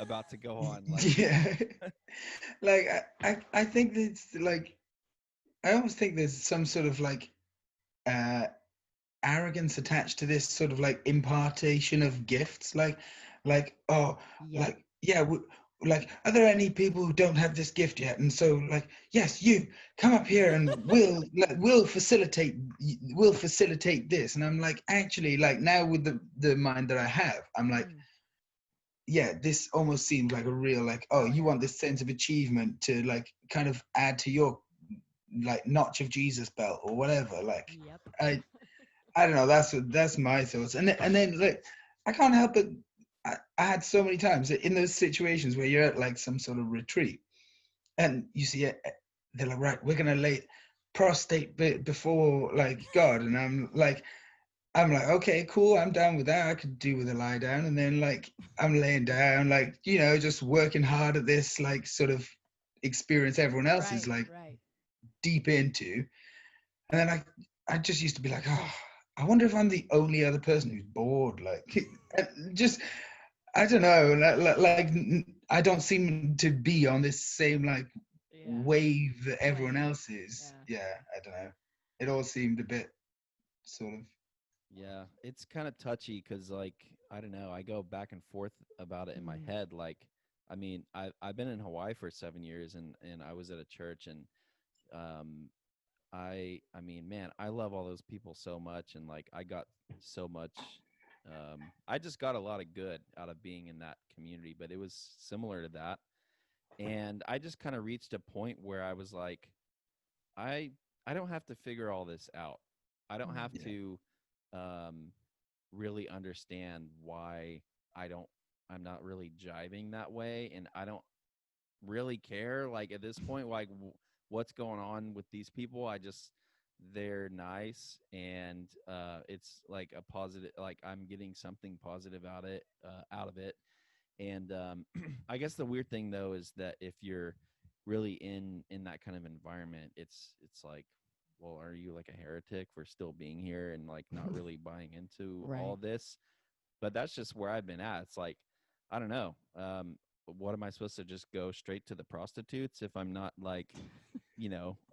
about to go on. Like, Yeah. Like I think it's like I almost think there's some sort of like uh arrogance attached to this sort of like impartation of gifts, like oh, Yep. like yeah, like are there any people who don't have this gift yet? And so like yes, you come up here and we'll facilitate this. And I'm like, actually, like now with the mind that I have, I'm like, Mm. yeah, this almost seems like a real like, oh, Oh you yeah. want this sense of achievement to like kind of add to your like notch of Jesus belt or whatever. Like Yep. I I don't know. That's my thoughts. And then like I can't help it. I had so many times in those situations where you're at like some sort of retreat and you see it. They're like, right, we're gonna lay prostate before like God, and I'm like, okay, cool, I'm down with that. I could do with a lie down, and then like I'm laying down, like just working hard at this like sort of experience everyone else is Right. like Right. deep into, and then I just used to be like, oh, I wonder if I'm the only other person who's bored. Like, just I don't know. Like I don't seem to be on this same like Yeah. wave that everyone Plane. else is. Yeah. Yeah, I don't know. It all seemed a bit sort of. yeah, it's kind of touchy because, like, I don't know. I go back and forth about it in my Mm. head. Like, I mean, I've been in Hawaii for 7 years, and I was at a church, and um, I mean, man, I love all those people so much, and like, I got so much. I just got a lot of good out of being in that community, but it was similar to that, and I just kind of reached a point where I was like, I I don't have to figure all this out. I don't Mm. have Yeah, to um really understand why I don't I'm not really jiving that way, and I don't really care like at this point like what's going on with these people. I just they're nice, and it's like a positive, like I'm getting something positive out of it. And I guess the weird thing though is that if you're really in that kind of environment, it's like, well, are you like a heretic for still being here and like not really buying into all Right. this? But that's just where I've been at. It's like, I don't know. What am I supposed to just go straight to the prostitutes if I'm not like,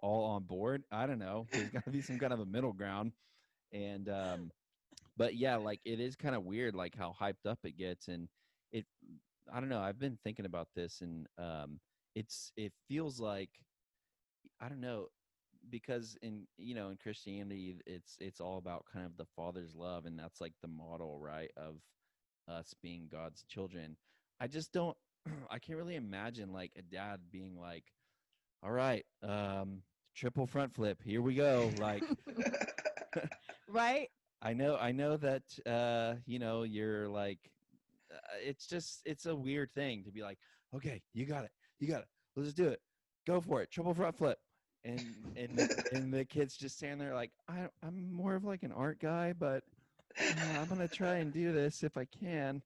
all on board? I don't know. There's got to be some kind of a middle ground. And but yeah, like it is kind of weird like how hyped up it gets. And it I don't know, I've been thinking about this, and it feels like, I don't know, because in Christianity it's all about kind of the father's love, and that's like the model, right, of us being God's children. I just don't I can't really imagine like a dad being like, all right, triple front flip, here we go. Like, Right. I know that you're like, it's just it's a weird thing to be like, okay, you got it, let's do it, go for it, triple front flip. And the kids just standing there like, I'm more of like an art guy, but I'm gonna try and do this if I can.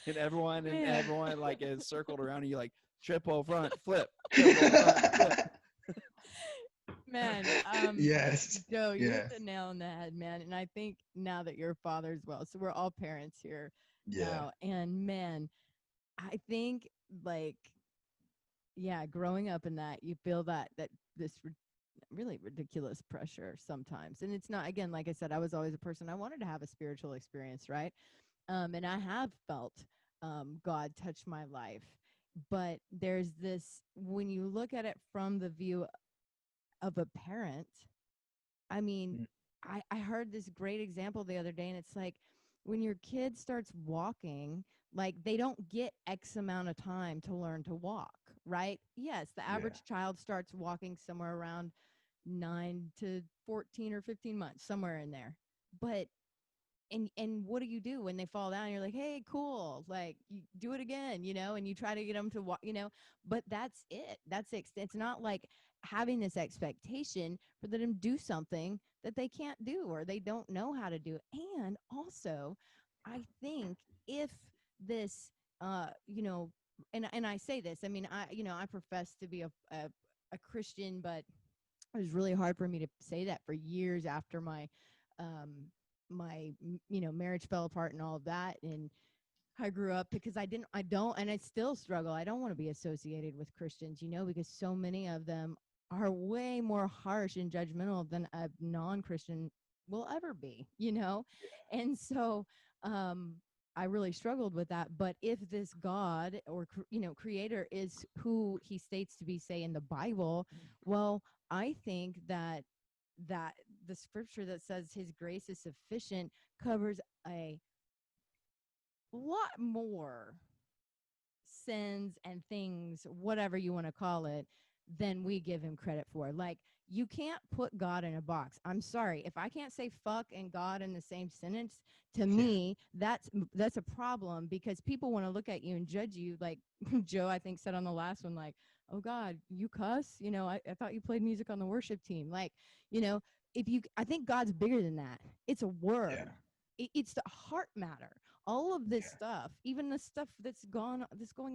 And Man. everyone like is circled around you like, triple front flip, triple front flip. Man, yes, Joe, you hit yeah, the nail on the head, man. And I think now that you're a father as well, so we're all parents here yeah, now. And man, I think like, yeah, growing up in that, you feel that this really ridiculous pressure sometimes. And it's not, again, like I said, I was always a person, I wanted to have a spiritual experience, right? And I have felt God touch my life. But there's this, when you look at it from the view of a parent, I mean, mm, I heard this great example the other day, and it's like when your kid starts walking, like they don't get X amount of time to learn to walk, right? Yes, the yeah, average child starts walking somewhere around 9 to 14 or 15 months, somewhere in there. But and what do you do when they fall down? You're like, hey, cool, like you do it again, and you try to get them to walk, but that's it. That's it. It's not like having this expectation for them to do something that they can't do or they don't know how to do. And also, I think if this, and I say this, I mean, I profess to be a Christian, but it was really hard for me to say that for years after um, my marriage fell apart and all of that. And I grew up because I don't, and I still struggle. I don't want to be associated with Christians, because so many of them are way more harsh and judgmental than a non-Christian will ever be, And so, I really struggled with that. But if this God or, creator is who he states to be, say, in the Bible, well, I think that the scripture that says his grace is sufficient covers a lot more sins and things, whatever you want to call it, than we give him credit for. Like, you can't put God in a box. I'm sorry. If I can't say fuck and God in the same sentence, to me, that's a problem, because people want to look at you and judge you. Like Joe, I think, said on the last one, like, oh God, you cuss? I thought you played music on the worship team. Like, I think God's bigger than that. It's a word. Yeah. It's the heart matter. All of this Yeah. stuff, even the stuff that's going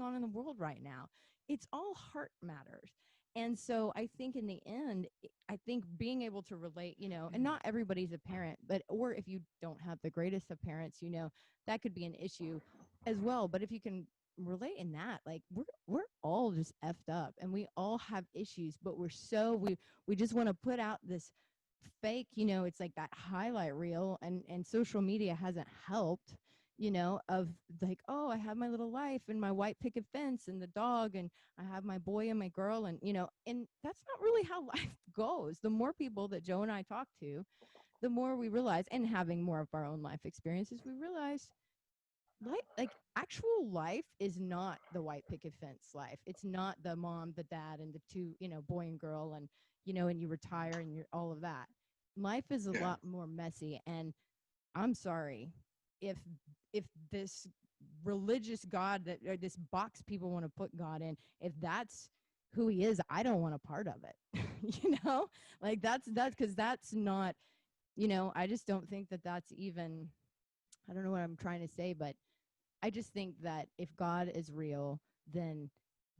on in the world right now, it's all heart matters. And so I think in the end, I think being able to relate, and not everybody's a parent, or if you don't have the greatest of parents, that could be an issue as well. But if you can relate in that, like, we're all just effed up, and we all have issues, but we just want to put out this fake, it's like that highlight reel, and social media hasn't helped, of like, oh, I have my little life and my white picket fence and the dog, and I have my boy and my girl, and and that's not really how life goes. The more people that Joe and I talk to, the more we realize, and having more of our own life experiences, we realize like actual life is not the white picket fence life. It's not the mom, the dad, and the two, boy and girl, and and you retire and you're all of that. Life is a Yeah. lot more messy, and I'm sorry if this religious God that, or this box people want to put God in, if that's who he is, I don't want a part of it. Like that's because that's not, I just don't think that that's even, I don't know what I'm trying to say, but I just think that if God is real, then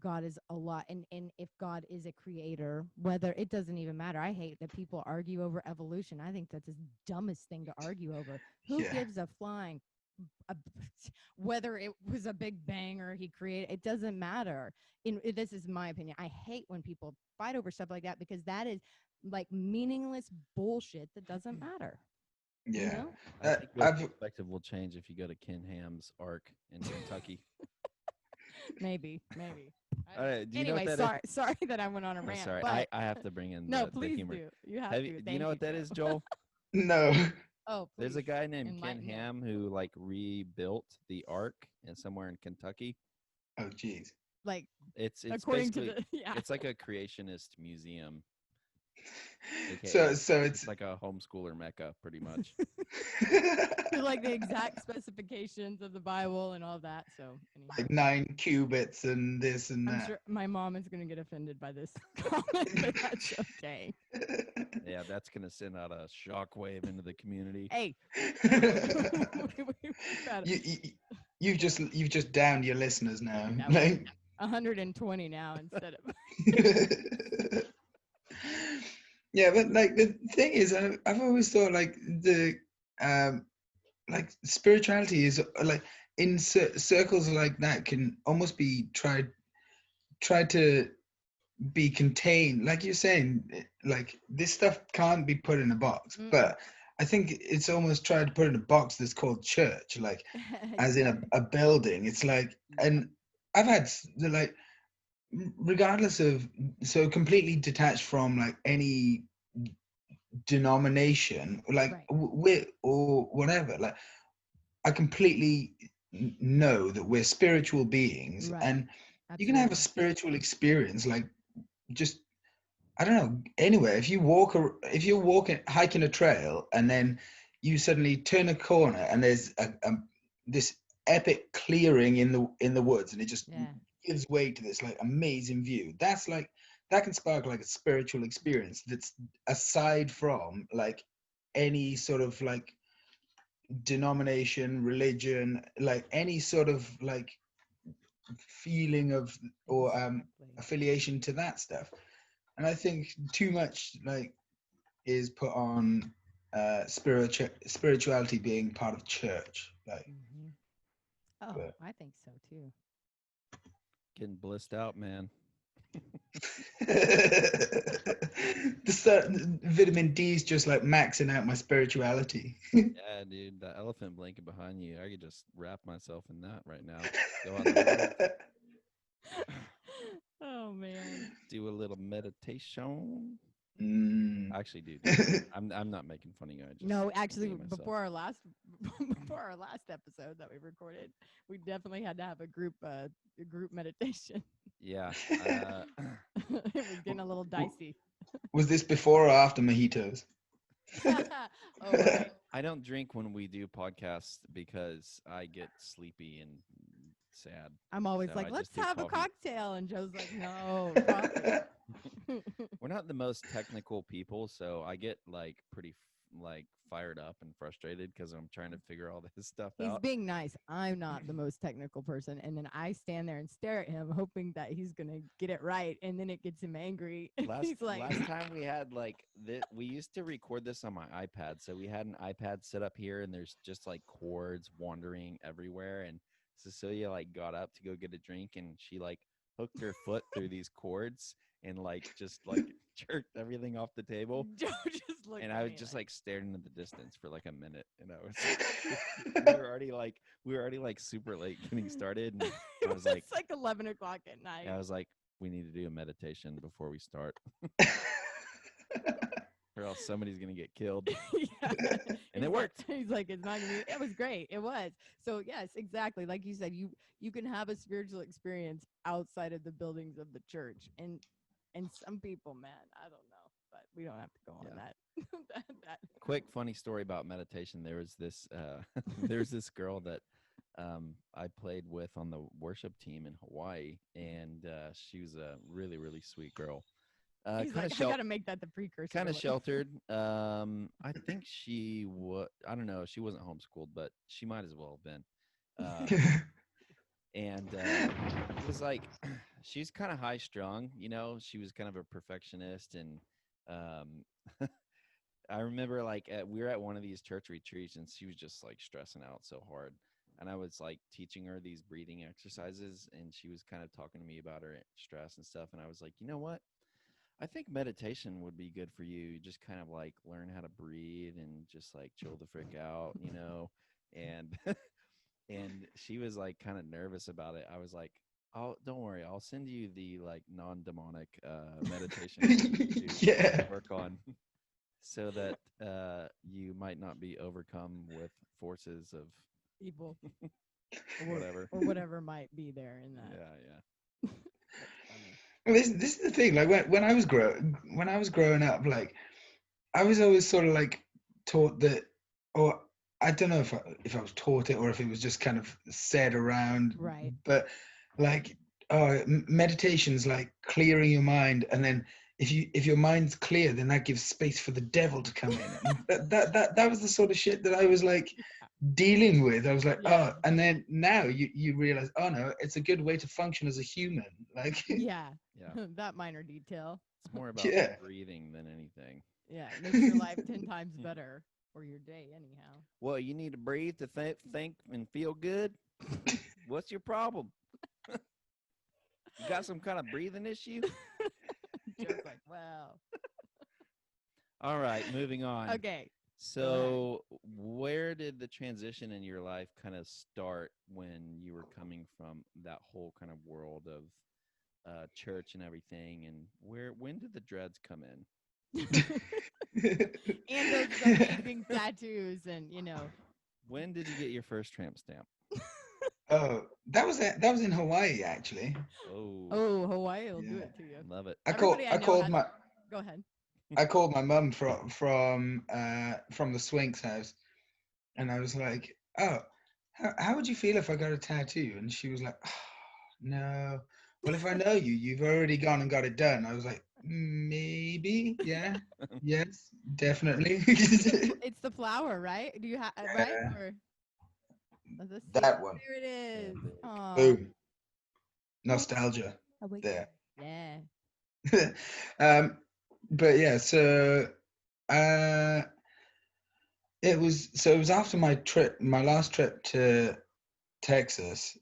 God is a lot. And if God is a creator, whether, it doesn't even matter. I hate that people argue over evolution. I think that's the dumbest thing to argue over. Who Yeah. gives a flying, a, whether it was a big bang or he created, it doesn't matter. This is my opinion. I hate when people fight over stuff like that, because that is like meaningless bullshit that doesn't matter. Yeah. I think your I've perspective will change if you go to Ken Ham's Ark in Kentucky. Maybe. All right, do you know what Anyway, that is? sorry that I went on a Oh, rant. sorry, But I have to bring in no, the please humor. do. You have Have to. you, do you Thank know what that Joe. is, Joel? no. Oh, please. There's a guy named Ken Enlighten me. Ham who like rebuilt the Ark in somewhere in Kentucky. Oh, geez. Like, It's according to basically the it's like a creationist museum. So AKA, so it's like a homeschooler mecca, pretty much. to like the exact specifications of the Bible and all that. So anyhow, like 9 qubits and this and I'm that. sure my mom is going to get offended by this comment, but that's okay. Yeah, that's gonna send out a shockwave into the community. Hey, you, you you've just downed your listeners now. No. Like 120 now instead of. yeah, but like the thing is, I've always thought like um like spirituality is like in circles like that can almost be tried to be contained, like you're saying, like this stuff can't be put in a box. But I think it's almost tried to put in a box that's called church, like as in a building. It's like, and I've had like, regardless of, so completely detached from like any denomination, like Right. with or whatever, like I completely know that we're spiritual beings, Right. and you can have a Absolutely. spiritual experience like just, I don't know, anywhere. If you're walking hiking a trail and then you suddenly turn a corner and there's this epic clearing in the woods, and it just Yeah. gives way to this like amazing view. That's like, that can spark like a spiritual experience that's aside from like any sort of like denomination, religion, like any sort of like feeling of or Exactly. affiliation to that stuff. And I think too much like is put on spirituality being part of church. Like, Mhm. Oh, But I think so too. Getting blissed out, man. the certain vitamin D is just like maxing out my spirituality. Yeah, dude, the elephant blanket behind you, I could just wrap myself in that right now. Go out in the woods, Oh man. do a little meditation. Mm. I actually do that. I'm not making fun of you. I just No, actually, being myself. before our last before our last episode that we recorded, we definitely had to have a group meditation. Yeah. It was getting a little dicey. Was this before or after mojitos? Oh, right. I don't drink when we do podcasts because I get sleepy and sad. I'm always So like, I let's just do have a coffee. cocktail, and Joe's like, no, coffee. We're not the most technical people, so I get like pretty fired up and frustrated because I'm trying to figure all this stuff He's out. being nice. I'm not the most technical person, and then I stand there and stare at him, hoping that he's gonna get it right, and then it gets him angry. He's like, Last time we had we used to record this on my iPad, so we had an iPad set up here, and there's just like cords wandering everywhere, and Cecilia like got up to go get a drink, and she like hooked her foot through these cords and like just like jerked everything off the table. Joe just looked And at I was me just like staring into the distance for like a minute, and I was we were already like super late getting started, and it I was like, it's like 11 o'clock at night. I was like, we need to do a meditation before we start, or else somebody's gonna get killed. Yeah. And it He's like- worked. He's like, it's not gonna be. It was great. It was. So yes, exactly. Like you said, you can have a spiritual experience outside of the buildings of the church, and some people, man, I don't know, but we don't have to go on Yeah. that. Quick funny story about meditation. There was this there's this girl that I played with on the worship team in Hawaii, and she was a really, really sweet girl. He's Kind like, of I gotta make that the precursor. kind to of what- sheltered. I think she was. I don't know. She wasn't homeschooled, but she might as well have been. And it was like she's kind of high strung. You know, she was kind of a perfectionist, and I remember like we were at one of these church retreats, and she was just like stressing out so hard. And I was like teaching her these breathing exercises, and she was kind of talking to me about her stress and stuff. And I was like, you know what? I think meditation would be good for you. You just kind of like learn how to breathe and just like chill the frick out, you know? And and she was like kind of nervous about it. I was like, "Oh, don't worry. I'll send you the like non-demonic meditation that you need to Yeah. work on so that you might not be overcome with forces of evil whatever." or whatever might be there in that. Yeah. Well, this is the thing. Like when I was growing up, like I was always sort of like taught that, or I don't know if I was taught it or if it was just kind of said around. Right. But like, meditation's like clearing your mind, and then if your mind's clear, then that gives space for the devil to come in. And that was the sort of shit that I was like dealing with. I was like, Yeah. oh, and then now you realize, oh no, it's a good way to function as a human. Like, Yeah. Yeah. That minor detail. It's more about Yeah. breathing than anything. Yeah, it makes your life 10 times better, or your day anyhow. Well, you need to breathe to think and feel good. What's your problem? You got some kind of breathing issue? Joe's like, well, All right, moving on. okay. So, where did the transition in your life kind of start when you were coming from that whole kind of world of church and everything? And when did the dreads come in? And those amazing tattoos, and When did you get your first tramp stamp? oh, that was in Hawaii actually. Oh, Hawaii will do Yeah. it to you. love it. I called Everybody I know called has- my Go ahead. I called my mum from the Swinks house, and I was like, oh, how would you feel if I got a tattoo? And she was like, oh, no. Well, if I know you, you've already gone and got it done. I was like, maybe, yeah, yes, definitely. It's the flower, right? Do you have right? Yeah. Or That one. There it is. Aw. Boom. Nostalgia Oh, wait. there. Yeah. But yeah, so it was after my last trip to Texas,